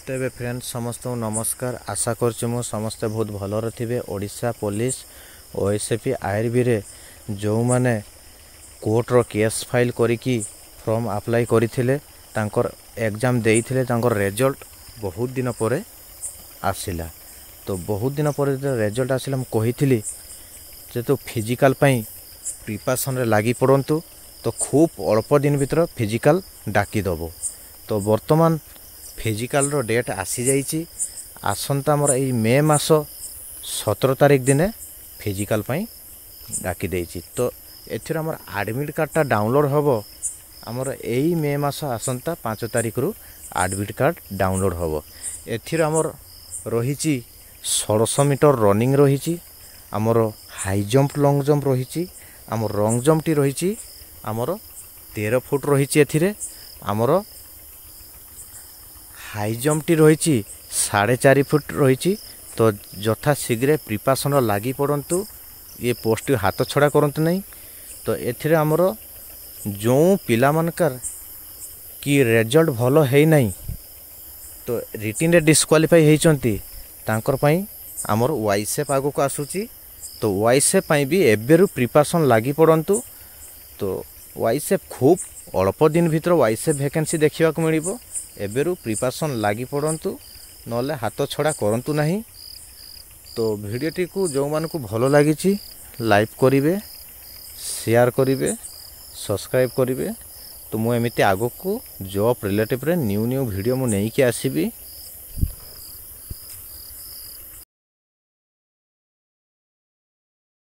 तेबे फ्रेंड्स समस्त नमस्कार। आशा करछि मु समस्ते बहुत भलर थे। ओडिशा पुलिस ओएसएपी आईआरबी रे जो माने कोर्ट रो केस फाइल करिकी फॉर्म अप्लाई करिथिले तांकर एग्जाम देइथिले तांकर रिजल्ट बहुत दिन परे आसिला। तो बहुत दिन परे रिजल्ट आसिला हम कहिथिली जे तो फिजिकल पई प्रिपरेशन रे लागी पड़ंतु तो खूब अल्प दिन भीतर फिजिकल डाकी दबो। तो वर्तमान फिजिकल रो डेट आसी जाइए। आसंता मोर ए मे मास 17 तारिख दिन फिजिकल पई डाकी देइछि। तो एथिर हमर एडमिट कार्डटा डाउनलोड हबो। हमर एई मे मास आसंता 5 तारिख रु एडमिट कार्ड डाउनलोड हबो। एथिर हमर रहिछि 1600 मीटर रनिंग रहिछि, हमर हाई जंप लॉन्ग जंप रहिछि, हमर लॉन्ग जंप टी रहिछि हमर 13 फुट रहिछि। एथिरे हमर हाई जंप टी रही 4.5 फुट रही। तो यथा शीघ्र प्रिपरेशन लगी पड़ंतु, ये पोस्ट हाथ छड़ा करंतु नहीं। तो एथिरे हमर जो पिला मानकर कि रिजल्ट भलो है नहीं तो रिटिन रे डिस्क्वालीफाई होइचंती तांकर पई हमर वाइसेप आगो को आसुची। तो वाइसेप पई भी एबेरु प्रिपरेशन लगी पड़ंतु। तो वाइसेप खूब अल्प दिन भीतर वाइसेप वैकेंसी देखा मिलिबो। एबेरु प्रिपरेशन लगी पड़ंतु नले हाथ छड़ा करंतु नहीं। तो वीडियोटी को जो मान को भलो लागिछि लाइक करिवे, शेयर करिवे, सब्सक्राइब करिवे। तो मु एमिति आगो को जॉब रिलेटिव रे न्यू वीडियो मु नेई के आसीबी।